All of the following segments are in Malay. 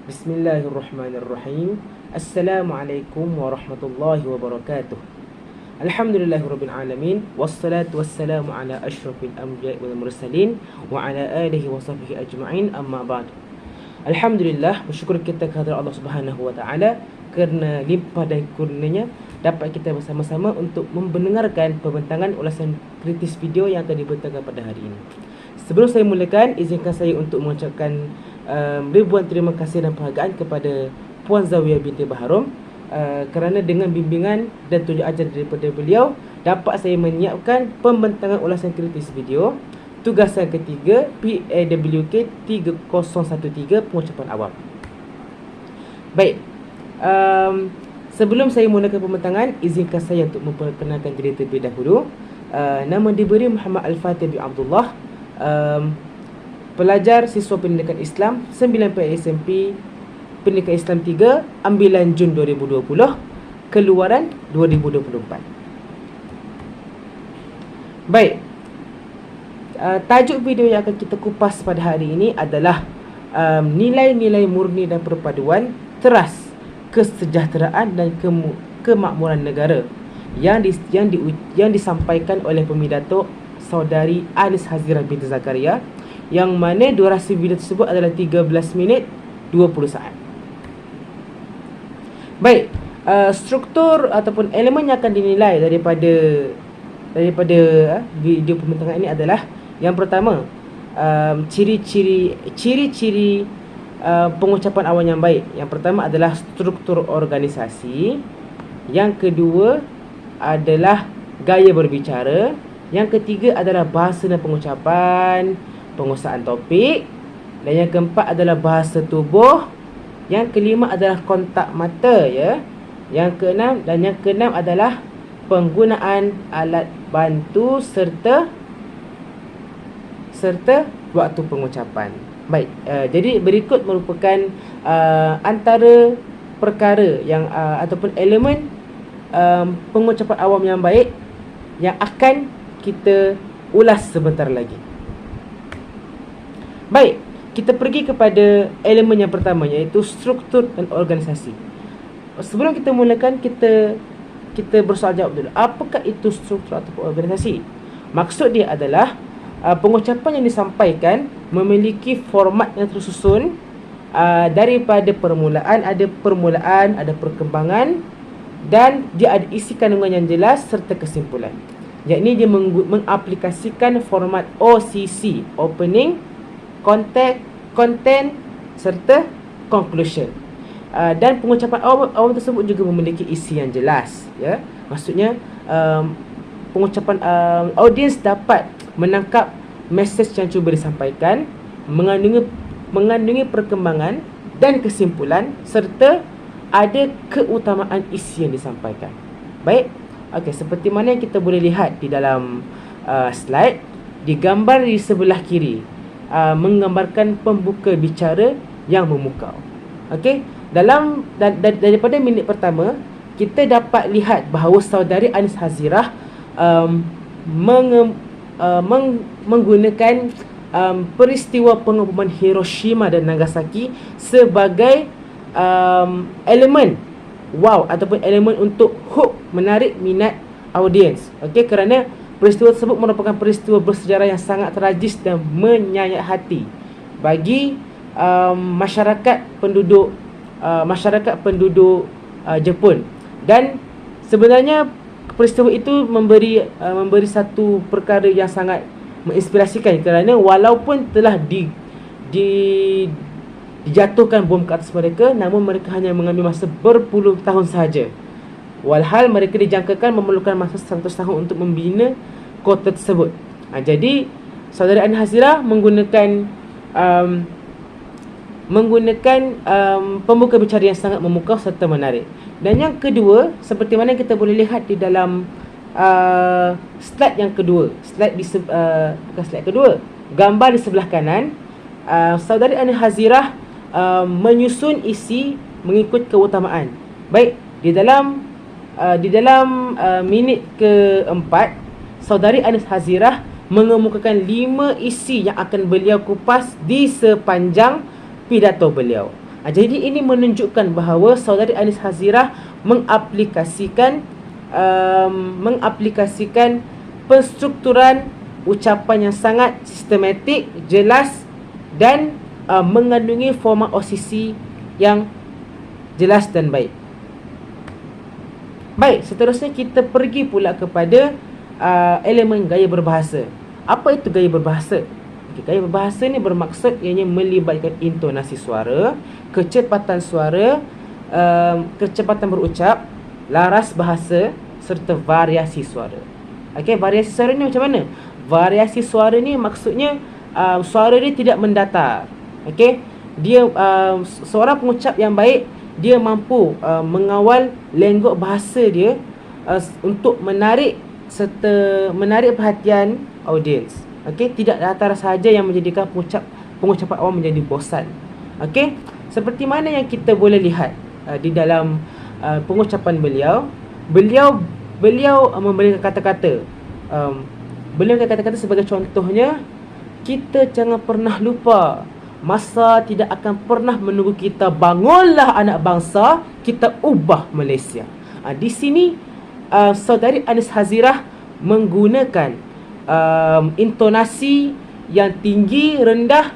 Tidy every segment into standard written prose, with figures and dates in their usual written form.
Bismillahirrahmanirrahim. Assalamualaikum warahmatullahi wabarakatuh. Alhamdulillahirabbil alamin wassalatu wassalamu ala asyrafil anbiya'i wal mursalin wa ala alihi wa sahbihi ajma'in, amma ba'd. Alhamdulillah, bersyukur kita kepada Allah Subhanahu wa taala kerana limpah dan kurnianya dapat kita bersama-sama untuk mendengarkan pembentangan ulasan kritis video yang akan dibentangkan pada hari ini. Sebelum saya mulakan, izinkan saya untuk mengucapkan ribuan terima kasih dan penghargaan kepada Puan Zawiyah binti Baharom kerana dengan bimbingan dan tunjuk ajar daripada beliau dapat saya menyiapkan pembentangan ulasan kritis video tugasan ketiga PAWK 3013 pengucapan awam. Baik, sebelum saya mulakan pembentangan, izinkan saya untuk memperkenalkan diri terlebih dahulu. Nama diberi Muhammad Al-Fatih bin Abdullah, pelajar siswa pendidikan Islam 9 SMP Pendidikan Islam 3, ambilan Jun 2020, keluaran 2024. Baik, tajuk video yang akan kita kupas pada hari ini adalah nilai-nilai murni dan perpaduan teras kesejahteraan dan kemakmuran negara yang disampaikan oleh pemidato Saudari Anis Hazirah binti Zakaria, yang mana durasi video tersebut adalah 13 minit 20 saat. Baik, struktur ataupun elemen yang akan dinilai daripada video pembentangan ini adalah, yang pertama, ciri-ciri pengucapan awam yang baik. Yang pertama adalah struktur organisasi. Yang kedua adalah gaya berbicara. Yang ketiga adalah bahasa dan pengucapan, penguasaan topik. Dan yang keempat adalah bahasa tubuh. Yang kelima adalah kontak mata, ya. Yang keenam adalah penggunaan alat bantu serta waktu pengucapan. Baik, jadi berikut merupakan antara perkara yang ataupun elemen pengucapan awam yang baik yang akan kita ulas sebentar lagi. Baik, kita pergi kepada elemen yang pertama, iaitu struktur dan organisasi. Sebelum kita mulakan, kita bersoal jawab dulu. Apakah itu struktur ataupun organisasi? Maksud dia adalah pengucapan yang disampaikan memiliki format yang tersusun, daripada permulaan, ada perkembangan, dan dia ada isi kandungan yang jelas serta kesimpulan. Yakni dia mengaplikasikan format OCC, opening, content serta conclusion. Dan pengucapan awam tersebut juga memiliki isi yang jelas, ya. Maksudnya pengucapan audiens dapat menangkap mesej yang cuba disampaikan, mengandungi perkembangan dan kesimpulan serta ada keutamaan isi yang disampaikan. Baik, okey, seperti mana yang kita boleh lihat di dalam slide, digambar di sebelah kiri menggambarkan pembuka bicara yang memukau. Okey, daripada minit pertama kita dapat lihat bahawa Saudari Anis Hazirah menggunakan peristiwa pengeboman Hiroshima dan Nagasaki sebagai elemen wow ataupun elemen untuk hook, menarik minat audiens. Okey, kerana peristiwa tersebut merupakan peristiwa bersejarah yang sangat tragis dan menyayat hati bagi masyarakat penduduk Jepun. Dan sebenarnya peristiwa itu memberi satu perkara yang sangat menginspirasikan, kerana walaupun telah dijatuhkan bom ke atas mereka, namun mereka hanya mengambil masa berpuluh tahun sahaja. Walhal mereka dijangkakan memerlukan masa 100 tahun untuk membina kota tersebut. Jadi Saudari Anis Hazirah menggunakan pembuka bicara yang sangat memukau serta menarik. Dan yang kedua, seperti mana kita boleh lihat di dalam slide yang kedua, gambar di sebelah kanan, Saudari Anis Hazirah menyusun isi mengikut keutamaan. Baik, di dalam minit keempat, Saudari Anis Hazirah mengemukakan 5 isi yang akan beliau kupas di sepanjang pidato beliau. Jadi ini menunjukkan bahawa saudari Anis Hazirah mengaplikasikan penstrukturan ucapan yang sangat sistematik, jelas dan mengandungi forma osisi yang jelas dan baik. Baik, seterusnya kita pergi pula kepada elemen gaya berbahasa. Apa itu gaya berbahasa? Gaya berbahasa ni bermaksud ianya melibatkan intonasi suara, kecepatan suara, kecepatan berucap, laras bahasa serta variasi suara. Variasi suara ni macam mana? Variasi suara ni maksudnya suara dia tidak mendatar. Dia seorang pengucap yang baik, dia mampu mengawal lenggok bahasa dia untuk menarik perhatian audiens. Tidak datar sahaja yang menjadikan pengucapan awam menjadi bosan. Seperti mana yang kita boleh lihat di dalam pengucapan beliau memberikan kata-kata. Beliau kata-kata sebagai contohnya, kita jangan pernah lupa, masa tidak akan pernah menunggu kita. Bangunlah anak bangsa, kita ubah Malaysia. Di sini saudari Anis Hazirah menggunakan intonasi yang tinggi, rendah,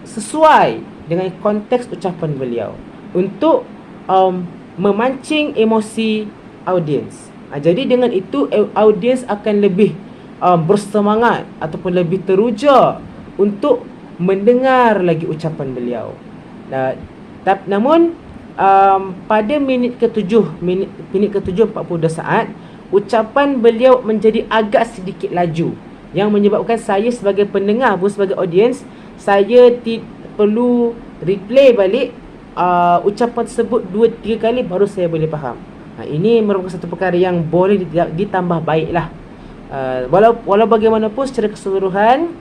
sesuai dengan konteks ucapan beliau untuk memancing emosi audiens. Jadi dengan itu audiens akan lebih bersemangat ataupun lebih teruja untuk mendengar lagi ucapan beliau. Namun pada minit ke-7 42 saat, ucapan beliau menjadi agak sedikit laju, yang menyebabkan saya sebagai pendengar, bukan sebagai audiens, saya perlu replay balik ucapan tersebut 2-3 kali baru saya boleh faham. Ini merupakan satu perkara yang boleh ditambah baiklah. Walau bagaimanapun secara keseluruhan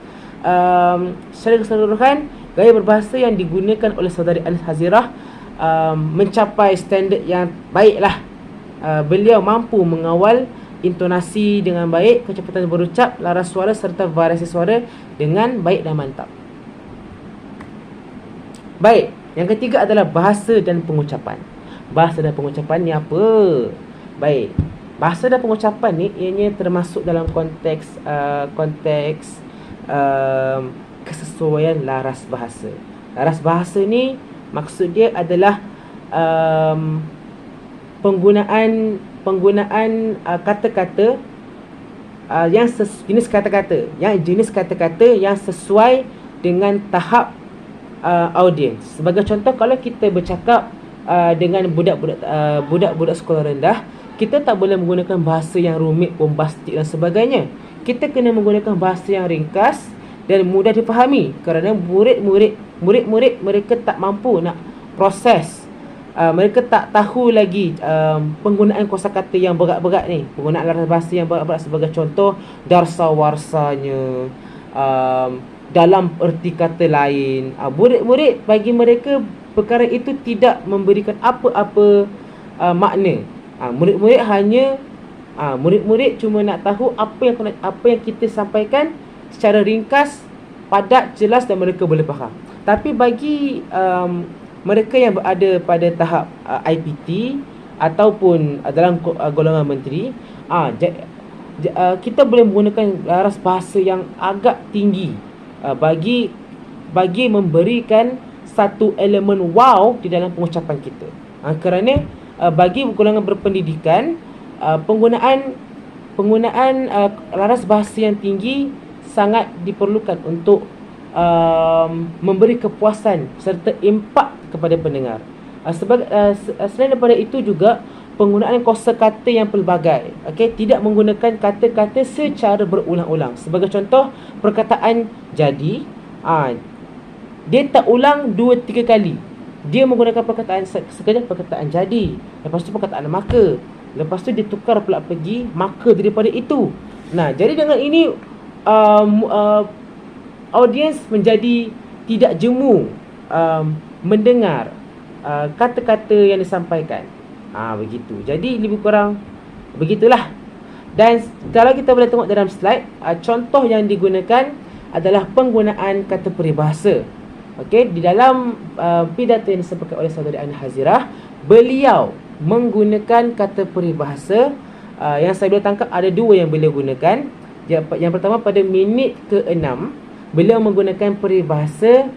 gaya berbahasa yang digunakan oleh saudari Anis Hazirah mencapai standard yang baiklah. Beliau mampu mengawal intonasi dengan baik, kecepatan berucap, laras suara serta variasi suara dengan baik dan mantap. Baik, yang ketiga adalah bahasa dan pengucapan. Bahasa dan pengucapan ni apa? Baik, bahasa dan pengucapan ni ianya termasuk dalam konteks kesesuaian laras bahasa. Laras bahasa ni maksud dia adalah penggunaan kata-kata jenis kata-kata yang sesuai dengan tahap audiens. Sebagai contoh, kalau kita bercakap dengan budak-budak sekolah rendah, kita tak boleh menggunakan bahasa yang rumit, bombastik dan sebagainya. Kita kena menggunakan bahasa yang ringkas dan mudah dipahami, kerana murid-murid mereka tak mampu nak proses. Mereka tak tahu lagi penggunaan kosakata yang berat-berat ni, penggunaan laras bahasa yang berat-berat. Sebagai contoh, darsa-warsanya, dalam erti kata lain. Murid-murid, bagi mereka perkara itu tidak memberikan apa-apa makna. Murid-murid cuma nak tahu apa yang kita sampaikan secara ringkas, padat, jelas dan mereka boleh faham. Tapi bagi mereka yang berada pada tahap IPT ataupun dalam golongan menteri, kita boleh menggunakan laras bahasa yang agak tinggi bagi memberikan satu elemen wow di dalam pengucapan kita. Kerana bagi golongan berpendidikan, penggunaan laras bahasa yang tinggi sangat diperlukan untuk memberi kepuasan serta impak kepada pendengar. Selain daripada itu juga, penggunaan kosakata yang pelbagai. Tidak menggunakan kata-kata secara berulang-ulang. Sebagai contoh, perkataan jadi, dia tak ulang 2-3 kali. Dia menggunakan sekadar perkataan jadi, lepas tu perkataan maka, lepas tu dia tukar pula pergi maka daripada itu. Jadi dengan ini audiens menjadi tidak jemu mendengar kata-kata yang disampaikan. Begitu. Jadi lebih kurang begitulah. Dan kalau kita boleh tengok dalam slide, contoh yang digunakan adalah penggunaan kata peribahasa. Okey, di dalam pidato yang disampaikan oleh Saudari Anis Hazirah, beliau menggunakan kata peribahasa yang saya boleh tangkap ada dua yang beliau gunakan. Yang pertama, pada minit ke-6 beliau menggunakan peribahasa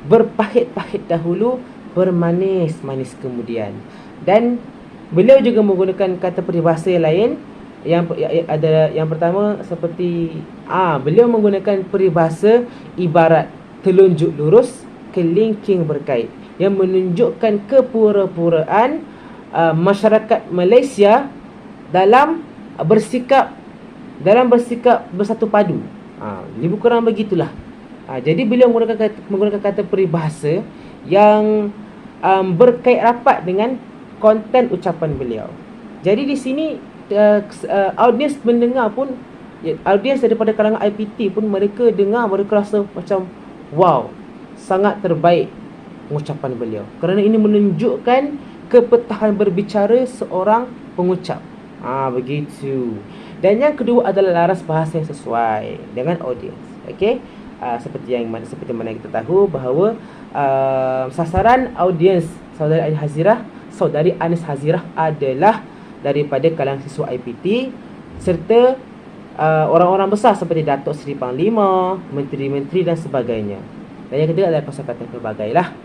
berpahit-pahit dahulu, bermanis-manis kemudian. Dan beliau juga menggunakan kata peribahasa yang lain yang pertama seperti beliau menggunakan peribahasa ibarat telunjuk lurus, kelingking berkait, yang menunjukkan kepura-puraan masyarakat Malaysia dalam bersikap bersatu padu. Lebih kurang begitulah. Jadi beliau menggunakan kata peribahasa yang berkait rapat dengan konten ucapan beliau. Jadi di sini audiens mendengar pun, audiens daripada kalangan IPT pun, mereka dengar, mereka rasa macam wow, sangat terbaik pengucapan beliau, kerana ini menunjukkan kepetahan berbicara seorang pengucap. Begitu. Dan yang kedua adalah laras bahasa yang sesuai dengan audiens. Okey, seperti mana kita tahu bahawa sasaran audiens Saudari Anis Hazirah adalah daripada kalangan siswa IPT serta orang-orang besar seperti Datuk Seri Panglima, menteri-menteri dan sebagainya. Dan yang ketiga adalah kosakata pelbagai lah.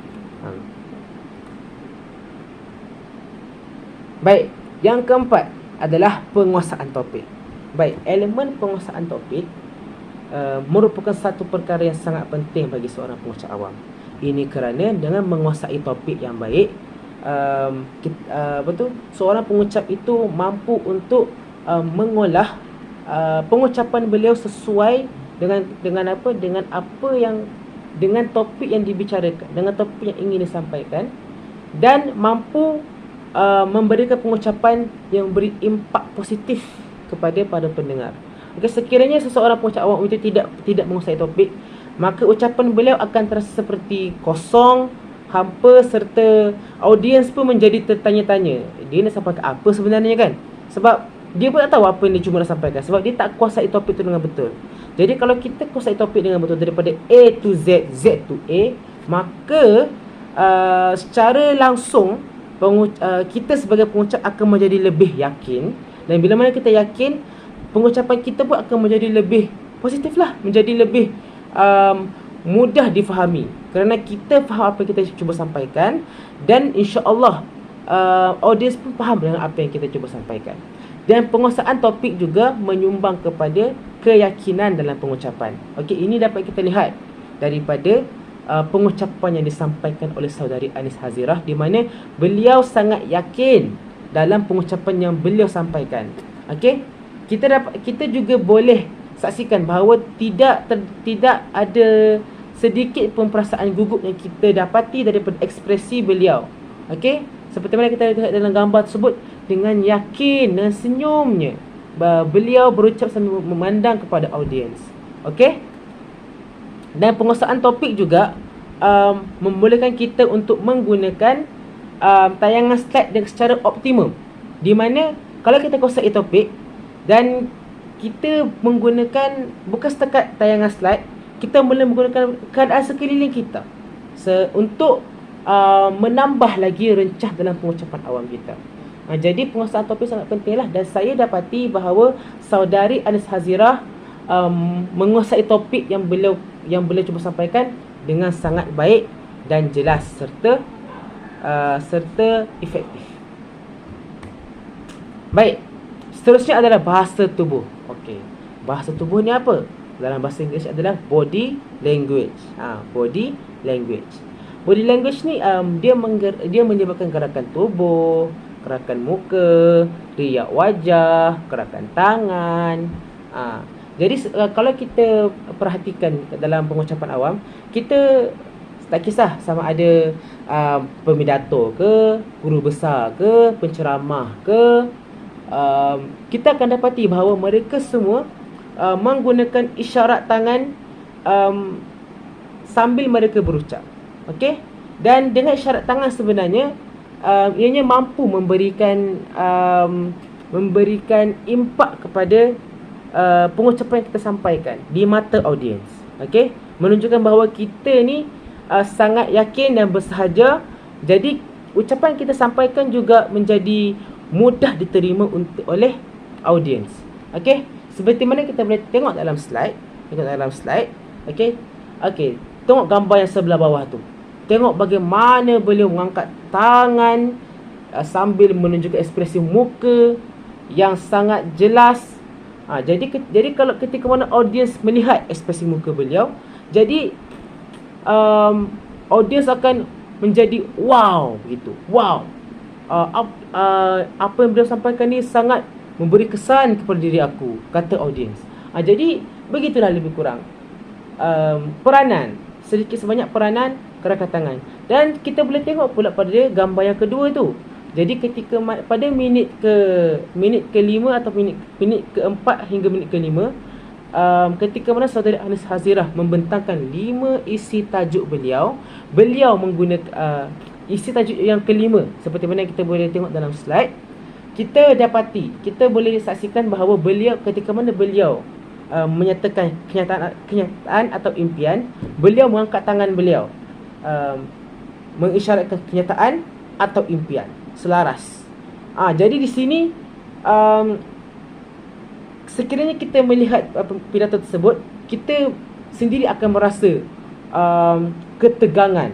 Baik, yang keempat adalah penguasaan topik. Baik, elemen penguasaan topik merupakan satu perkara yang sangat penting bagi seorang pengucap awam. Ini kerana dengan menguasai topik yang baik, seorang pengucap itu mampu untuk mengolah pengucapan beliau sesuai dengan topik yang dibicarakan, dengan topik yang ingin disampaikan, dan mampu memberikan pengucapan yang beri impak positif kepada para pendengar. Jika sekiranya seseorang pengucap awam itu tidak menguasai topik, maka ucapan beliau akan terasa seperti kosong, hampa, serta audiens pun menjadi tertanya-tanya, dia nak sampaikan apa sebenarnya kan? Sebab dia pun tak tahu apa yang dia cuma nak sampaikan, sebab dia tak kuasai topik itu dengan betul. Jadi kalau kita kuasai topik dengan betul daripada A to Z, Z to A, maka secara langsung kita sebagai pengucap akan menjadi lebih yakin. Dan bila mana kita yakin, pengucapan kita pun akan menjadi lebih positif lah, menjadi lebih mudah difahami, kerana kita faham apa yang kita cuba sampaikan, dan insya-Allah audiens pun faham dengan apa yang kita cuba sampaikan. Dan penguasaan topik juga menyumbang kepada keyakinan dalam pengucapan. Okey, ini dapat kita lihat daripada pengucapan yang disampaikan oleh Saudari Anis Hazirah, di mana beliau sangat yakin dalam pengucapan yang beliau sampaikan. Okey, kita juga boleh saksikan bahawa tidak ada sedikit pun perasaan gugup yang kita dapati daripada ekspresi beliau. Okey, seperti mana kita lihat dalam gambar tersebut, dengan yakin dan senyumnya beliau berucap sambil memandang kepada audiens. Okey, dan penguasaan topik juga membolehkan kita untuk menggunakan tayangan slide dengan secara optimum, di mana kalau kita kuasai topik dan kita menggunakan bukan setakat tayangan slide, kita boleh menggunakan keadaan sekeliling kita untuk menambah lagi rencah dalam pengucapan awam kita. Jadi penguasaan topik sangat penting lah. Dan saya dapati bahawa Saudari Anis Hazirah menguasai topik yang beliau cuba sampaikan dengan sangat baik dan jelas serta efektif. Baik, seterusnya adalah bahasa tubuh. Okey, bahasa tubuh ni apa? Dalam bahasa Inggeris adalah body language. Body language. Body language ni dia menyebabkan gerakan tubuh, gerakan muka, riak wajah, gerakan tangan. Jadi kalau kita perhatikan dalam pengucapan awam, kita tak kisah sama ada pemidato ke, guru besar ke, penceramah ke, kita akan dapati bahawa mereka semua menggunakan isyarat tangan sambil mereka berucap. Okey, dan dengan isyarat tangan sebenarnya ianya mampu memberikan impak kepada pengucapan yang kita sampaikan di mata audiens. Okey, menunjukkan bahawa kita ni sangat yakin dan bersahaja. Jadi ucapan kita sampaikan juga menjadi mudah diterima oleh audiens. Okey, seperti mana kita boleh tengok dalam slide. Okey. Okey, tengok gambar yang sebelah bawah tu. Tengok bagaimana beliau mengangkat tangan sambil menunjukkan ekspresi muka yang sangat jelas. Jadi kalau ketika mana audiens melihat ekspresi muka beliau, jadi audiens akan menjadi wow gitu. Wow. Apa yang beliau sampaikan ni sangat memberi kesan kepada diri aku, kata audiens. Jadi begitulah lebih kurang peranan, sedikit sebanyak peranan gerakan tangan. Dan kita boleh tengok pula pada gambar yang kedua tu. Jadi ketika pada minit ke-5 atau minit ke-4 hingga minit ke-5, ketika mana saudara Anis Hazirah membentangkan 5 isi tajuk beliau menggunakan isi tajuk yang ke-5 seperti mana kita boleh tengok dalam slide. Kita boleh saksikan bahawa beliau ketika mana beliau menyatakan kenyataan atau impian, beliau mengangkat tangan beliau mengisyaratkan kenyataan atau impian selaras. Jadi di sini sekiranya kita melihat pidato tersebut, kita sendiri akan merasa ketegangan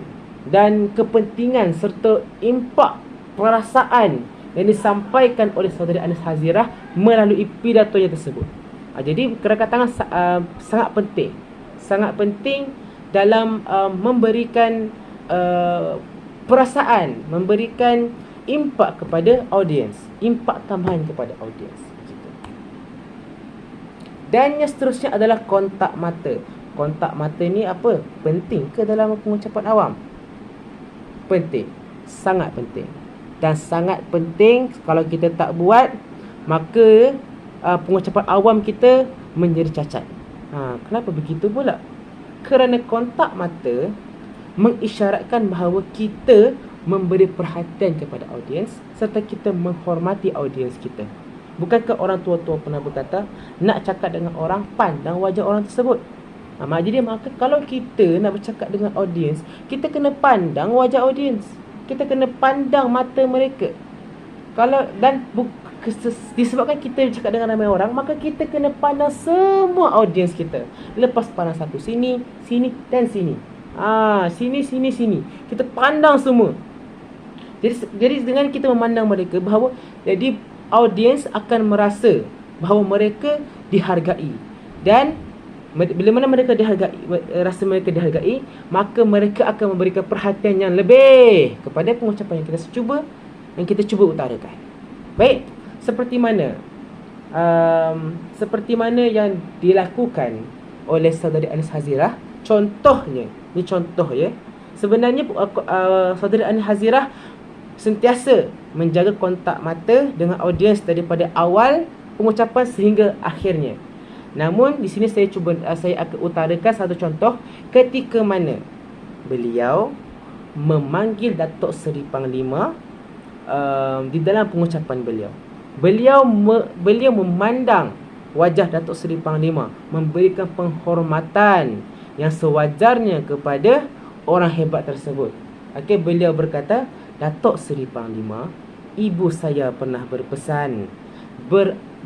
dan kepentingan serta impak perasaan yang disampaikan oleh saudara Anis Hazirah melalui pidatonya tersebut. Jadi gerakan tangan sangat penting dalam memberikan perasaan, memberikan impak kepada audiens, impak tambahan kepada audiens. Dan yang seterusnya adalah kontak mata. Kontak mata ni apa? Penting ke dalam pengucapan awam? Penting, sangat penting. Dan sangat penting kalau kita tak buat, maka pengucapan awam kita menjadi cacat. Kenapa begitu pula? Kerana kontak mata mengisyaratkan bahawa kita memberi perhatian kepada audiens serta kita menghormati audiens kita. Bukankah orang tua-tua pernah berkata, nak cakap dengan orang, pandang wajah orang tersebut. Jadi maka kalau kita nak bercakap dengan audiens, kita kena pandang wajah audiens, kita kena pandang mata mereka. Disebabkan kita bercakap dengan ramai orang, maka kita kena pandang semua audiens kita. Lepas pandang satu, sini dan sini. Sini. Kita pandang semua. Jadi dengan kita memandang mereka, bahawa jadi audiens akan merasa bahawa mereka dihargai. Dan bila mana mereka rasa mereka dihargai, maka mereka akan memberikan perhatian yang lebih kepada pengucapan yang kita cuba utarakan. Baik, seperti mana yang dilakukan oleh saudari Anis Hazirah. Contohnya, ni contoh ya. Sebenarnya saudari Anis Hazirah sentiasa menjaga kontak mata dengan audiens daripada awal pengucapan sehingga akhirnya. Namun di sini saya akan utarakan satu contoh ketika mana beliau memanggil Datuk Seri Panglima di dalam pengucapan beliau. Beliau memandang wajah Datuk Seri Panglima, memberikan penghormatan yang sewajarnya kepada orang hebat tersebut. Beliau berkata, Datuk Seri Panglima, ibu saya pernah berpesan,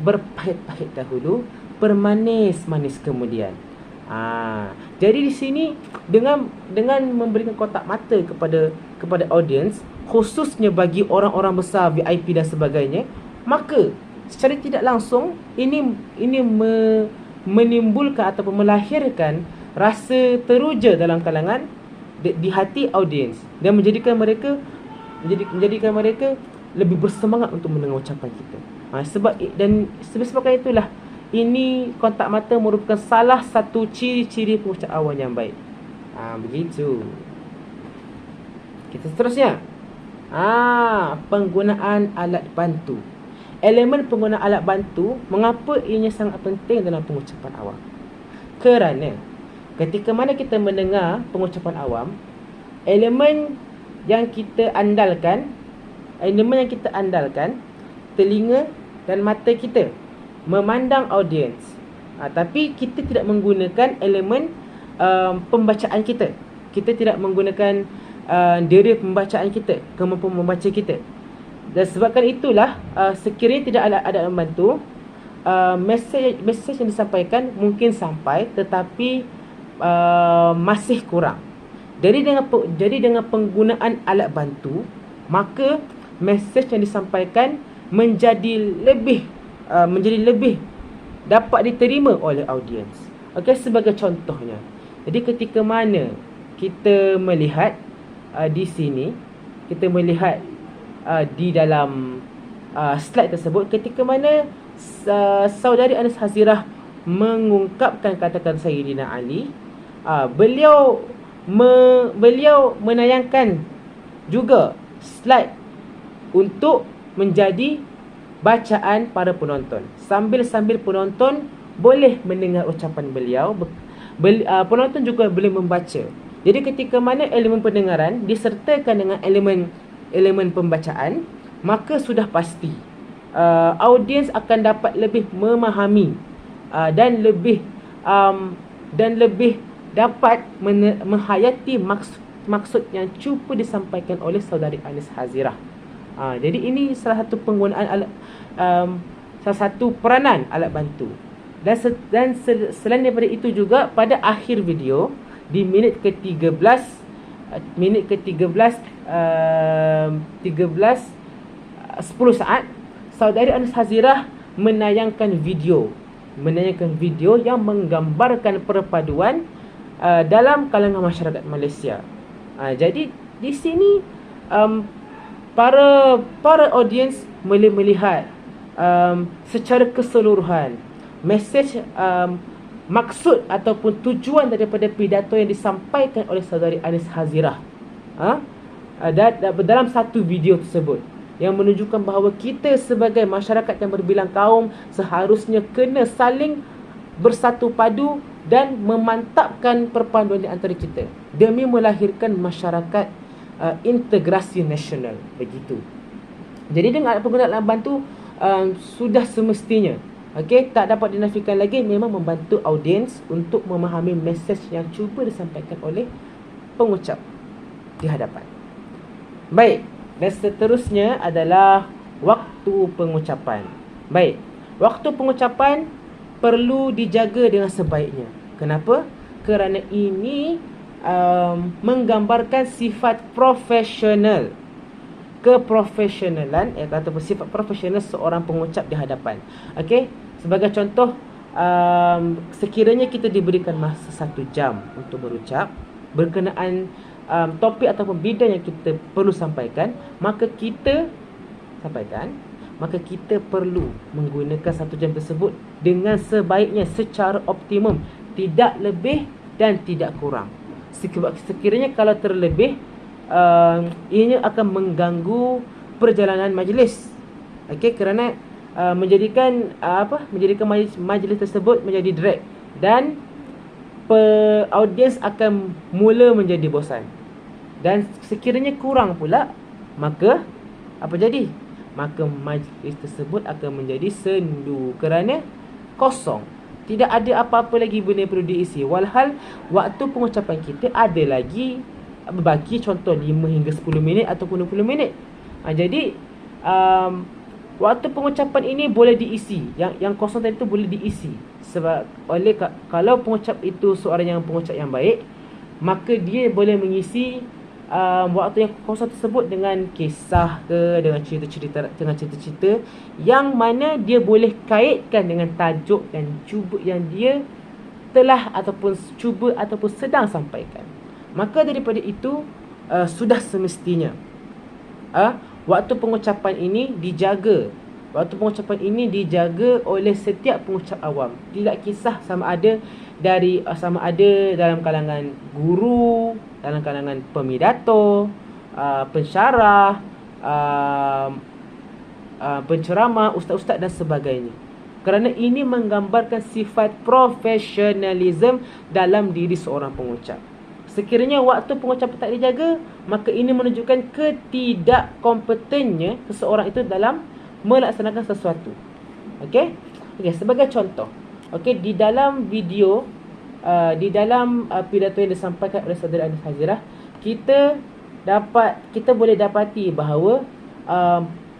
berpahit-pahit dahulu, bermanis-manis kemudian. Jadi di sini dengan memberikan kontak mata kepada audiens, khususnya bagi orang-orang besar, VIP dan sebagainya, maka secara tidak langsung ini menimbulkan ataupun melahirkan rasa teruja dalam kalangan di hati audiens dan menjadikan mereka lebih bersemangat untuk mendengar ucapan kita. Sebabkan itulah ini kontak mata merupakan salah satu ciri-ciri pengucapan awam yang baik. Begitu. Kita seterusnya. Penggunaan alat bantu. Elemen penggunaan alat bantu, mengapa ianya sangat penting dalam pengucapan awam? Kerana ketika mana kita mendengar pengucapan awam, elemen yang kita andalkan, telinga dan mata kita memandang audiens. Tapi kita tidak menggunakan elemen pembacaan kita. Kita tidak menggunakan diri pembacaan kita, kemampuan membaca kita. Dan sebabkan itulah sekiranya tidak ada alat bantu, mesej yang disampaikan mungkin sampai, tetapi masih kurang. Jadi dengan penggunaan alat bantu, maka mesej yang disampaikan menjadi lebih dapat diterima oleh audiens. Okey, sebagai contohnya, jadi ketika mana kita melihat di sini, kita melihat di dalam slide tersebut, ketika mana saudari Anis Hazirah mengungkapkan kata-kata Sayyidina Ali, beliau menayangkan juga slide untuk menjadi bacaan para penonton. Sambil penonton boleh mendengar ucapan beliau, penonton juga boleh membaca. Jadi ketika mana elemen pendengaran disertakan dengan elemen pembacaan, maka sudah pasti audiens akan dapat lebih memahami dan lebih dapat menghayati maksud yang cuba disampaikan oleh saudari Anis Hazirah. Jadi ini salah satu penggunaan salah satu peranan alat bantu. Dan selain daripada itu juga, pada akhir video di minit ke-13 10 saat, saudari Anis Hazirah menayangkan video yang menggambarkan perpaduan dalam kalangan masyarakat Malaysia. Jadi di sini para audiens boleh melihat secara keseluruhan mesej, maksud ataupun tujuan daripada pidato yang disampaikan oleh saudari Anis Hazirah dalam satu video tersebut, yang menunjukkan bahawa kita sebagai masyarakat yang berbilang kaum seharusnya kena saling bersatu padu dan memantapkan perpaduan di antara kita demi melahirkan masyarakat integrasi nasional, begitu. Jadi dengan penggunaan alat bantu sudah semestinya, tak dapat dinafikan lagi, memang membantu audiens untuk memahami mesej yang cuba disampaikan oleh pengucap di hadapan. Baik, dan seterusnya adalah waktu pengucapan. Baik, waktu pengucapan perlu dijaga dengan sebaiknya. Kenapa? Kerana ini menggambarkan sifat profesional, keprofesionalan ataupun sifat profesional seorang pengucap di hadapan. Okey, sebagai contoh, sekiranya kita diberikan masa 1 jam untuk berucap berkenaan topik ataupun bidang yang kita perlu sampaikan, maka kita perlu menggunakan 1 jam tersebut dengan sebaiknya, secara optimum, tidak lebih dan tidak kurang. Sekiranya kalau terlebih, ianya akan mengganggu perjalanan majlis. Kerana menjadikan majlis tersebut menjadi drag, dan audiens akan mula menjadi bosan. Dan sekiranya kurang pula, maka apa jadi? Maka majlis tersebut akan menjadi sendu kerana kosong. Tidak ada apa-apa lagi benda yang perlu diisi. Walhal waktu pengucapan kita ada lagi, bagi contoh 5 hingga 10 minit ataupun 20 minit. Jadi waktu pengucapan ini boleh diisi. Yang kosong tadi itu boleh diisi. Sebab kalau pengucap itu seorang yang pengucap yang baik, maka dia boleh mengisi waktu yang kosong tersebut dengan kisah ke, dengan cerita-cerita yang mana dia boleh kaitkan dengan tajuk dan cuba yang dia telah ataupun sedang sampaikan. Maka daripada itu sudah semestinya waktu pengucapan ini dijaga. Waktu pengucapan ini dijaga oleh setiap pengucap awam. Tidak kisah sama ada dalam kalangan guru, dalam kalangan pemidato, pensyarah, penceramah, ustaz-ustaz dan sebagainya. Kerana ini menggambarkan sifat profesionalisme dalam diri seorang pengucap. Sekiranya waktu pengucapan tak dijaga, maka ini menunjukkan ketidakkompetennya seseorang itu dalam melaksanakan sesuatu. Okey, sebagai contoh, di dalam video di dalam pidato yang disampaikan oleh Saudara Anis Hazirah, kita boleh dapati bahawa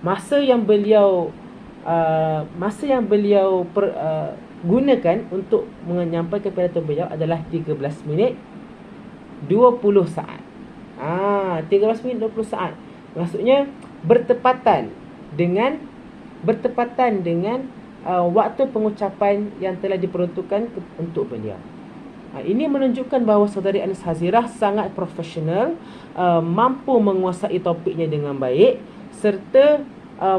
masa yang beliau gunakan untuk menyampaikan pidato beliau adalah 13 minit 20 saat. 13 minit 20 saat. Maksudnya bertepatan dengan waktu pengucapan yang telah diperuntukkan untuk beliau. Ini menunjukkan bahawa Saudari Anis Hazirah sangat profesional, mampu menguasai topiknya dengan baik, serta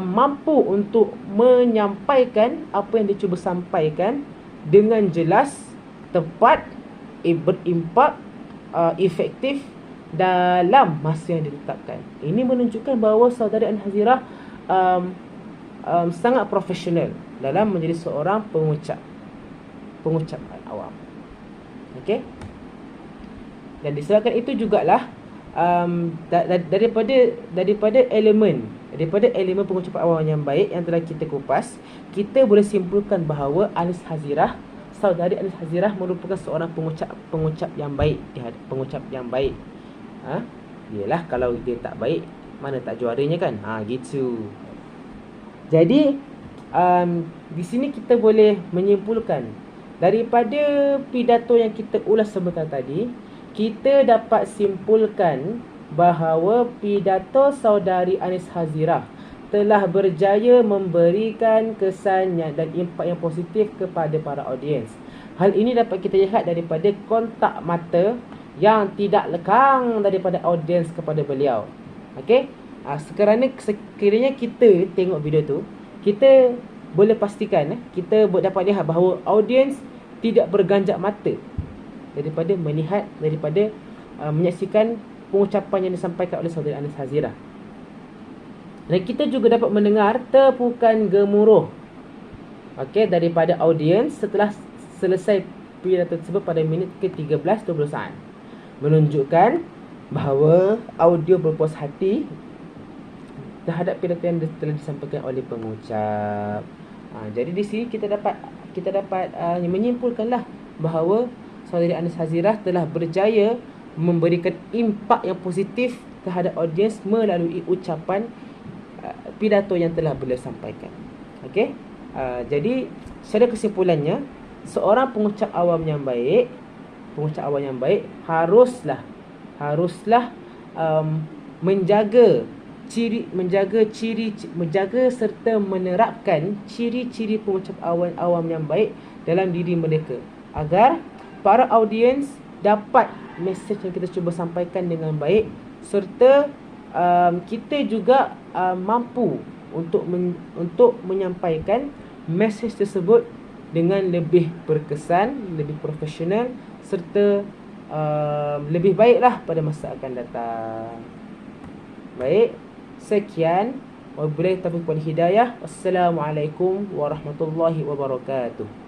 mampu untuk menyampaikan apa yang dicuba sampaikan dengan jelas, tepat, berimpak, efektif dalam masa yang ditetapkan. Ini menunjukkan bahawa Saudari Anis Hazirah sangat profesional dalam menjadi seorang pengucap awam. Okey. Dan disebabkan itu jugalah daripada elemen pengucapan awam yang baik yang telah kita kupas, kita boleh simpulkan bahawa Saudari Anis Hazirah merupakan seorang pengucap yang baik. Pengucap yang baik. Yalah, kalau dia tak baik, mana tak juaranya kan? Gitu. Jadi di sini kita boleh menyimpulkan daripada pidato yang kita ulas sebentar tadi, kita dapat simpulkan bahawa pidato Saudari Anis Hazirah telah berjaya memberikan kesan dan impak yang positif kepada para audiens. Hal ini dapat kita lihat daripada kontak mata yang tidak lekang daripada audiens kepada beliau. Okey? Sekiranya kita tengok video tu, kita boleh pastikan, kita dapat lihat bahawa audiens tidak berganjak mata daripada menyaksikan pengucapan yang disampaikan oleh Saudari Anis Hazirah. Dan kita juga dapat mendengar tepukan gemuruh daripada audiens setelah selesai pidato tersebut pada minit ke-13 20 saat, menunjukkan bahawa audio berpuas hati terhadap pidato yang telah disampaikan oleh pengucap. Jadi di sini kita dapat menyimpulkanlah bahawa Saudari Anis Hazirah telah berjaya memberikan impak yang positif terhadap audiens melalui ucapan pidato yang telah beliau sampaikan. Okey. Jadi secara kesimpulannya, seorang pengucap awam yang baik haruslah menjaga serta menerapkan ciri-ciri pengucap awam yang baik dalam diri mereka, agar para audiens dapat mesej yang kita cuba sampaikan dengan baik, serta kita juga mampu untuk menyampaikan mesej tersebut dengan lebih berkesan, lebih profesional, serta lebih baiklah pada masa akan datang. Baik, sekian. Wabillahi taufiq wal hidayah. Wassalamualaikum warahmatullahi wabarakatuh.